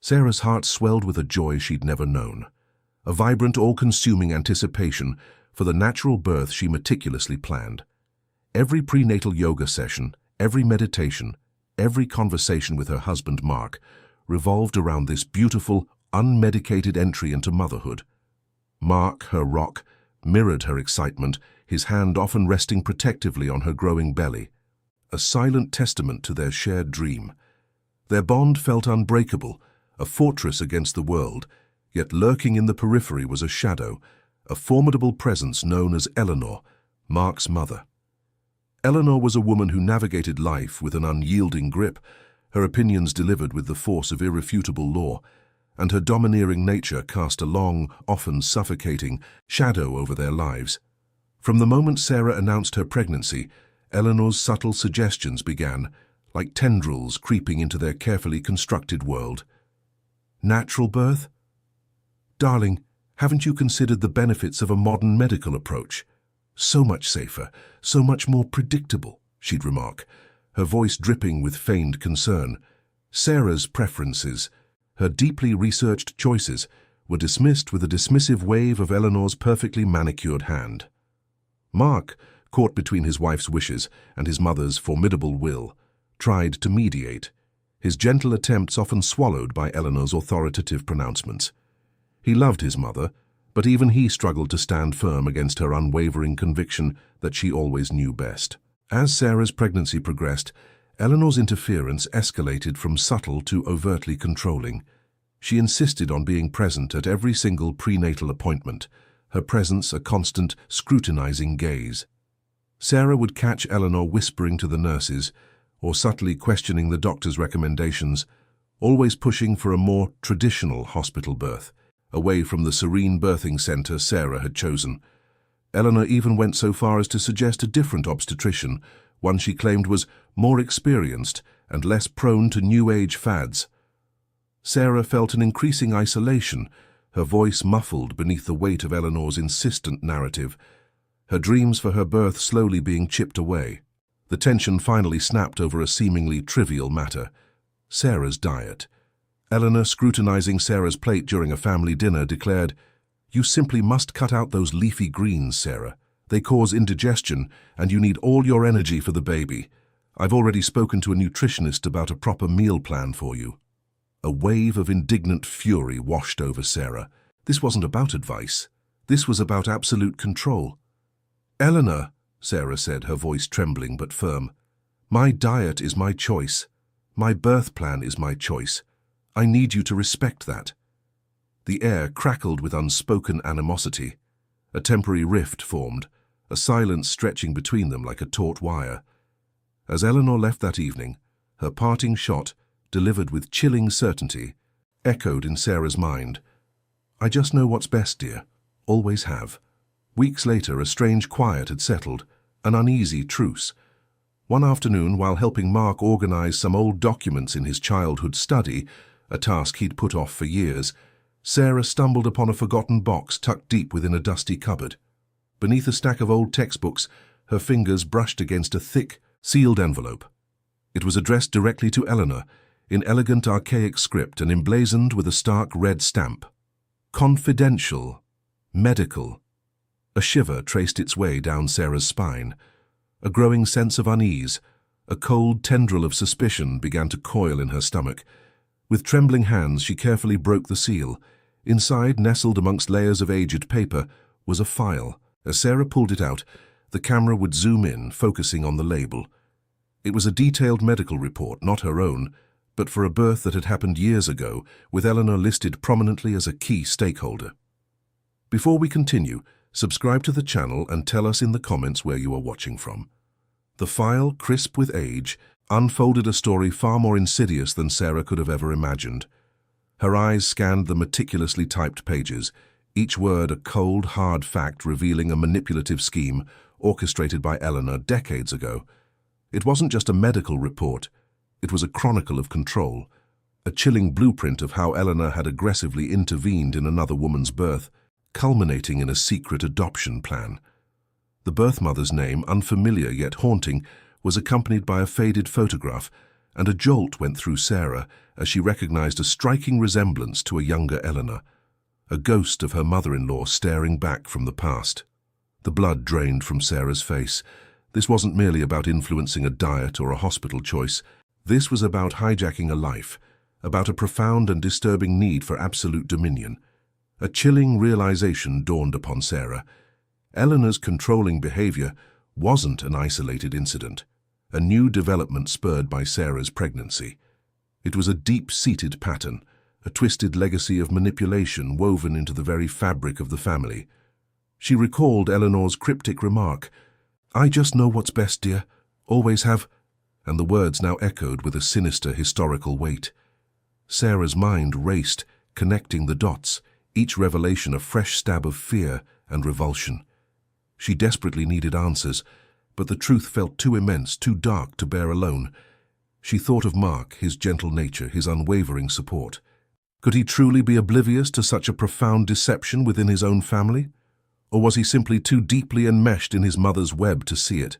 Sarah's heart swelled with a joy she'd never known, a vibrant, all-consuming anticipation for the natural birth she meticulously planned. Every prenatal yoga session, every meditation, every conversation with her husband Mark revolved around this beautiful, unmedicated entry into motherhood. Mark, her rock, mirrored her excitement, his hand often resting protectively on her growing belly, a silent testament to their shared dream. Their bond felt unbreakable, a fortress against the world, yet lurking in the periphery was a shadow, a formidable presence known as Eleanor, Mark's mother. Eleanor was a woman who navigated life with an unyielding grip, her opinions delivered with the force of irrefutable law, and her domineering nature cast a long, often suffocating, shadow over their lives. From the moment Sarah announced her pregnancy, Eleanor's subtle suggestions began, like tendrils creeping into their carefully constructed world. Natural birth? Darling, haven't you considered the benefits of a modern medical approach? So much safer, so much more predictable, she'd remark, her voice dripping with feigned concern. Sarah's preferences, her deeply researched choices, were dismissed with a dismissive wave of Eleanor's perfectly manicured hand. Mark, caught between his wife's wishes and his mother's formidable will, tried to mediate, his gentle attempts often swallowed by Eleanor's authoritative pronouncements. He loved his mother, but even he struggled to stand firm against her unwavering conviction that she always knew best. As Sarah's pregnancy progressed, Eleanor's interference escalated from subtle to overtly controlling. She insisted on being present at every single prenatal appointment, her presence a constant, scrutinizing gaze. Sarah would catch Eleanor whispering to the nurses, or subtly questioning the doctor's recommendations, always pushing for a more traditional hospital birth, away from the serene birthing center Sarah had chosen. Eleanor even went so far as to suggest a different obstetrician, one she claimed was more experienced and less prone to New Age fads. Sarah felt an increasing isolation, her voice muffled beneath the weight of Eleanor's insistent narrative, her dreams for her birth slowly being chipped away. The tension finally snapped over a seemingly trivial matter: Sarah's diet. Eleanor, scrutinizing Sarah's plate during a family dinner, declared, "You simply must cut out those leafy greens, Sarah. They cause indigestion, and you need all your energy for the baby. I've already spoken to a nutritionist about a proper meal plan for you." A wave of indignant fury washed over Sarah. This wasn't about advice. This was about absolute control. "Eleanor," Sarah said, her voice trembling but firm, "my diet is my choice. My birth plan is my choice. I need you to respect that." The air crackled with unspoken animosity. A temporary rift formed, a silence stretching between them like a taut wire. As Eleanor left that evening, her parting shot, delivered with chilling certainty, echoed in Sarah's mind. "I just know what's best, dear. Always have." Weeks later, a strange quiet had settled, an uneasy truce. One afternoon, while helping Mark organize some old documents in his childhood study, a task he'd put off for years, Sarah stumbled upon a forgotten box tucked deep within a dusty cupboard. Beneath a stack of old textbooks, her fingers brushed against a thick, sealed envelope. It was addressed directly to Eleanor, in elegant, archaic script and emblazoned with a stark red stamp. Confidential. Medical. A shiver traced its way down Sarah's spine. A growing sense of unease, a cold tendril of suspicion began to coil in her stomach. With trembling hands, she carefully broke the seal. Inside, nestled amongst layers of aged paper, was a file. As Sarah pulled it out, the camera would zoom in, focusing on the label. It was a detailed medical report, not her own, but for a birth that had happened years ago, with Eleanor listed prominently as a key stakeholder. Before we continue, subscribe to the channel and tell us in the comments where you are watching from. The file, crisp with age, unfolded a story far more insidious than Sarah could have ever imagined. Her eyes scanned the meticulously typed pages, each word a cold, hard fact revealing a manipulative scheme orchestrated by Eleanor decades ago. It wasn't just a medical report, it was a chronicle of control, a chilling blueprint of how Eleanor had aggressively intervened in another woman's birth, culminating in a secret adoption plan. The birth mother's name, unfamiliar yet haunting, was accompanied by a faded photograph, and a jolt went through Sarah as she recognized a striking resemblance to a younger Eleanor, a ghost of her mother-in-law staring back from the past. The blood drained from Sarah's face. This wasn't merely about influencing a diet or a hospital choice. This was about hijacking a life, about a profound and disturbing need for absolute dominion. A chilling realization dawned upon Sarah. Eleanor's controlling behavior wasn't an isolated incident, a new development spurred by Sarah's pregnancy. It was a deep-seated pattern, a twisted legacy of manipulation woven into the very fabric of the family. She recalled Eleanor's cryptic remark, "I just know what's best, dear, always have," and the words now echoed with a sinister historical weight. Sarah's mind raced, connecting the dots, each revelation a fresh stab of fear and revulsion. She desperately needed answers, but the truth felt too immense, too dark to bear alone. She thought of Mark, his gentle nature, his unwavering support. Could he truly be oblivious to such a profound deception within his own family? Or was he simply too deeply enmeshed in his mother's web to see it?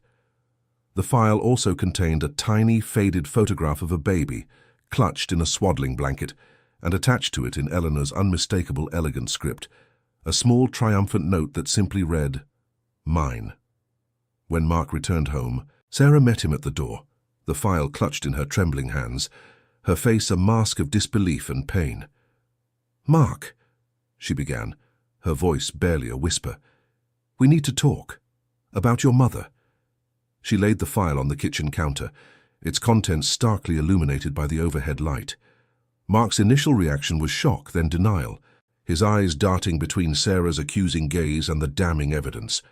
The file also contained a tiny, faded photograph of a baby, clutched in a swaddling blanket, and attached to it in Eleanor's unmistakable elegant script, a small triumphant note that simply read, "Mine." When Mark returned home, Sarah met him at the door, the file clutched in her trembling hands, her face a mask of disbelief and pain. "Mark," she began, her voice barely a whisper, "we need to talk. About your mother." She laid the file on the kitchen counter, its contents starkly illuminated by the overhead light. Mark's initial reaction was shock, then denial, his eyes darting between Sarah's accusing gaze and the damning evidence.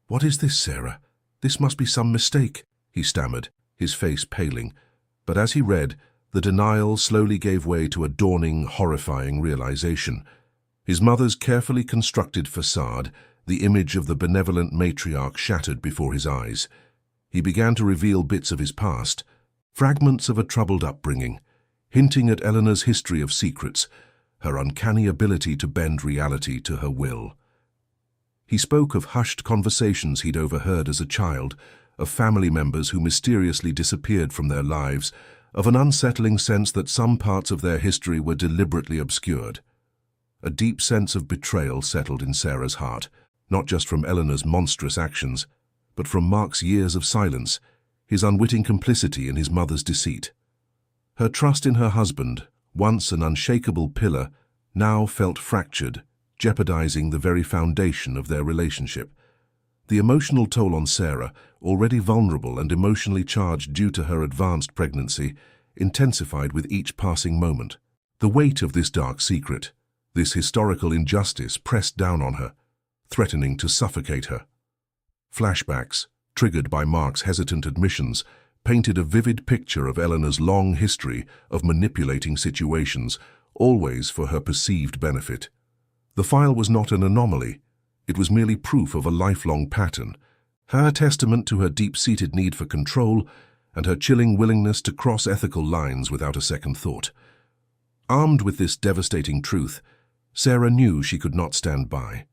"What is this, Sarah? This must be some mistake," he stammered, his face paling. But as he read, the denial slowly gave way to a dawning, horrifying realization. His mother's carefully constructed facade, the image of the benevolent matriarch, shattered before his eyes. He began to reveal bits of his past, fragments of a troubled upbringing, hinting at Eleanor's history of secrets, her uncanny ability to bend reality to her will. He spoke of hushed conversations he'd overheard as a child, of family members who mysteriously disappeared from their lives, of an unsettling sense that some parts of their history were deliberately obscured. A deep sense of betrayal settled in Sarah's heart, not just from Eleanor's monstrous actions, but from Mark's years of silence, his unwitting complicity in his mother's deceit. Her trust in her husband, once an unshakable pillar, now felt fractured, jeopardizing the very foundation of their relationship. The emotional toll on Sarah, already vulnerable and emotionally charged due to her advanced pregnancy, intensified with each passing moment. The weight of this dark secret, this historical injustice, pressed down on her, threatening to suffocate her. Flashbacks, triggered by Mark's hesitant admissions, painted a vivid picture of Eleanor's long history of manipulating situations, always for her perceived benefit. The file was not an anomaly. It was merely proof of a lifelong pattern, her testament to her deep-seated need for control and her chilling willingness to cross ethical lines without a second thought. Armed with this devastating truth, Sarah knew she could not stand by.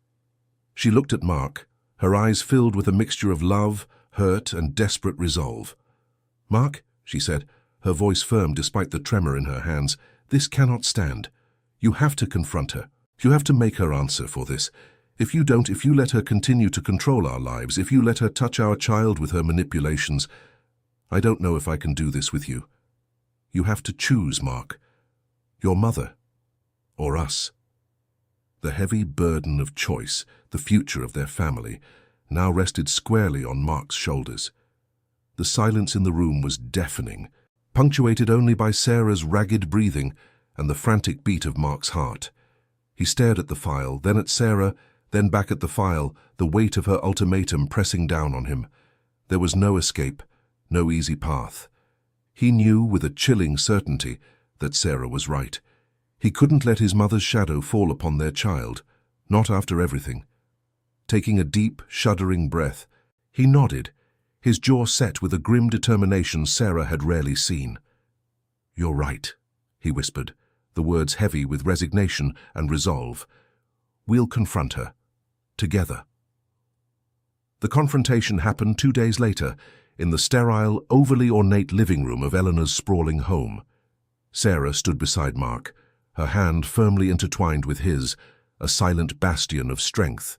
She looked at Mark, her eyes filled with a mixture of love, hurt, and desperate resolve. "Mark," she said, her voice firm despite the tremor in her hands, "this cannot stand. You have to confront her. You have to make her answer for this. If you don't, if you let her continue to control our lives, if you let her touch our child with her manipulations, I don't know if I can do this with you. You have to choose, Mark. Your mother, or us." The heavy burden of choice, the future of their family, now rested squarely on Mark's shoulders. The silence in the room was deafening, punctuated only by Sarah's ragged breathing and the frantic beat of Mark's heart. He stared at the file, then at Sarah, then back at the file, the weight of her ultimatum pressing down on him. There was no escape, no easy path. He knew with a chilling certainty that Sarah was right. He couldn't let his mother's shadow fall upon their child, not after everything. Taking a deep, shuddering breath, he nodded, his jaw set with a grim determination Sarah had rarely seen. "You're right," he whispered, the words heavy with resignation and resolve. "We'll confront her. Together." The confrontation happened 2 days later, in the sterile, overly ornate living room of Eleanor's sprawling home. Sarah stood beside Mark, her hand firmly intertwined with his, a silent bastion of strength.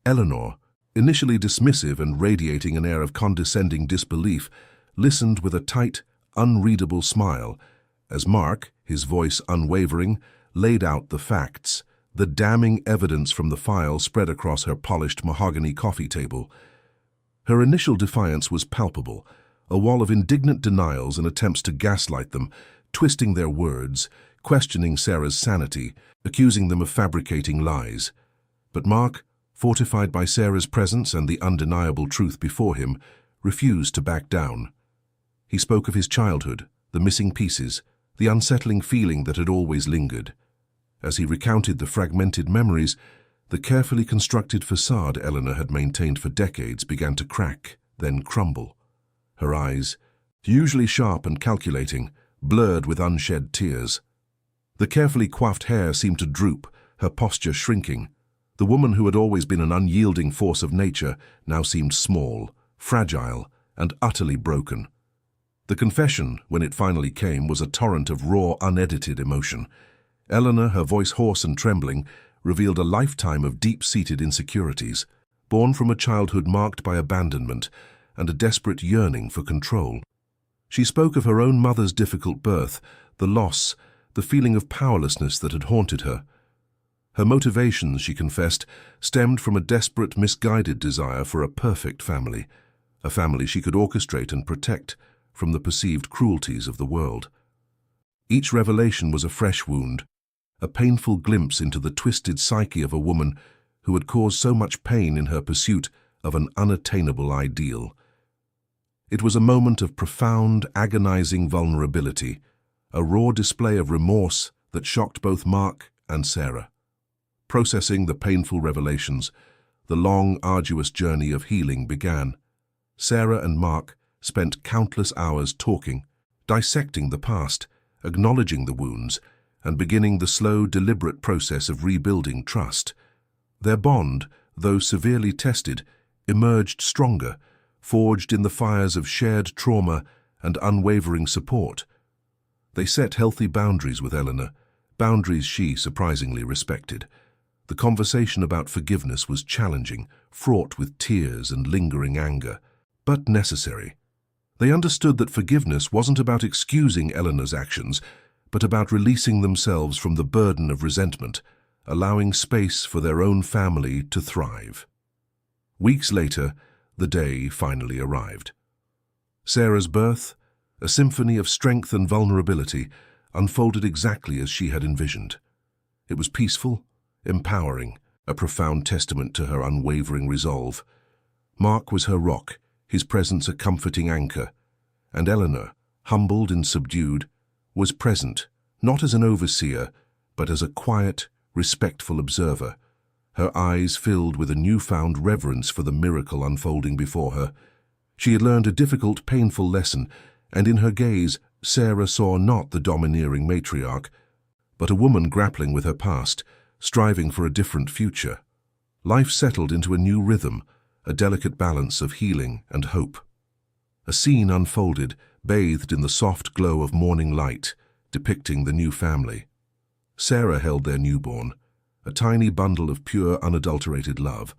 Eleanor, initially dismissive and radiating an air of condescending disbelief, listened with a tight, unreadable smile as Mark, his voice unwavering, laid out the facts. The damning evidence from the file spread across her polished mahogany coffee table. Her initial defiance was palpable, a wall of indignant denials and attempts to gaslight them, twisting their words, questioning Sarah's sanity, accusing them of fabricating lies. But Mark, fortified by Sarah's presence and the undeniable truth before him, refused to back down. He spoke of his childhood, the missing pieces, the unsettling feeling that had always lingered. As he recounted the fragmented memories, the carefully constructed facade Eleanor had maintained for decades began to crack, then crumble. Her eyes, usually sharp and calculating, blurred with unshed tears. The carefully coiffed hair seemed to droop, her posture shrinking. The woman who had always been an unyielding force of nature now seemed small, fragile, and utterly broken. The confession, when it finally came, was a torrent of raw, unedited emotion. Eleanor, her voice hoarse and trembling, revealed a lifetime of deep-seated insecurities, born from a childhood marked by abandonment and a desperate yearning for control. She spoke of her own mother's difficult birth, the loss, the feeling of powerlessness that had haunted her. Her motivations, she confessed, stemmed from a desperate, misguided desire for a perfect family, a family she could orchestrate and protect from the perceived cruelties of the world. Each revelation was a fresh wound, a painful glimpse into the twisted psyche of a woman who had caused so much pain in her pursuit of an unattainable ideal. It was a moment of profound, agonizing vulnerability, a raw display of remorse that shocked both Mark and Sarah. Processing the painful revelations, the long, arduous journey of healing began. Sarah and Mark spent countless hours talking, dissecting the past, acknowledging the wounds, and beginning the slow, deliberate process of rebuilding trust. Their bond, though severely tested, emerged stronger, forged in the fires of shared trauma and unwavering support. They set healthy boundaries with Eleanor, boundaries she surprisingly respected. The conversation about forgiveness was challenging, fraught with tears and lingering anger, but necessary. They understood that forgiveness wasn't about excusing Eleanor's actions, but about releasing themselves from the burden of resentment, allowing space for their own family to thrive. Weeks later, the day finally arrived. Sarah's birth, a symphony of strength and vulnerability, unfolded exactly as she had envisioned. It was peaceful, empowering, a profound testament to her unwavering resolve. Mark was her rock, his presence a comforting anchor, and Eleanor, humbled and subdued, was present, not as an overseer, but as a quiet, respectful observer, her eyes filled with a newfound reverence for the miracle unfolding before her. She had learned a difficult, painful lesson, and in her gaze, Sarah saw not the domineering matriarch, but a woman grappling with her past, striving for a different future. Life settled into a new rhythm, a delicate balance of healing and hope. A scene unfolded, bathed in the soft glow of morning light, depicting the new family. Sarah held their newborn, a tiny bundle of pure, unadulterated love,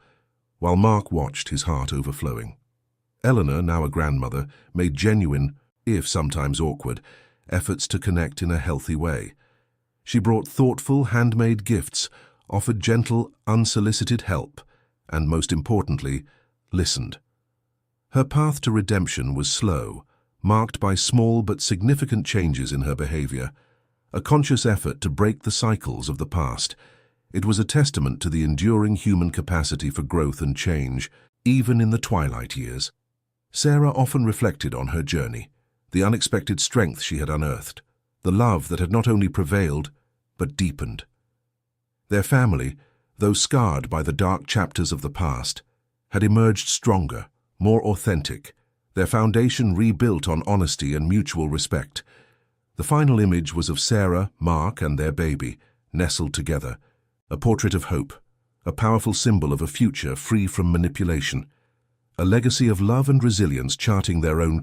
while Mark watched, his heart overflowing. Eleanor, now a grandmother, made genuine, if sometimes awkward, efforts to connect in a healthy way. She brought thoughtful, handmade gifts, offered gentle, unsolicited help, and, most importantly, listened. Her path to redemption was slow, marked by small but significant changes in her behavior, a conscious effort to break the cycles of the past. It was a testament to the enduring human capacity for growth and change, even in the twilight years. Sarah often reflected on her journey, the unexpected strength she had unearthed, the love that had not only prevailed, but deepened. Their family, though scarred by the dark chapters of the past, had emerged stronger, more authentic, their foundation rebuilt on honesty and mutual respect. The final image was of Sarah, Mark, and their baby, nestled together, a portrait of hope, a powerful symbol of a future free from manipulation, a legacy of love and resilience charting their own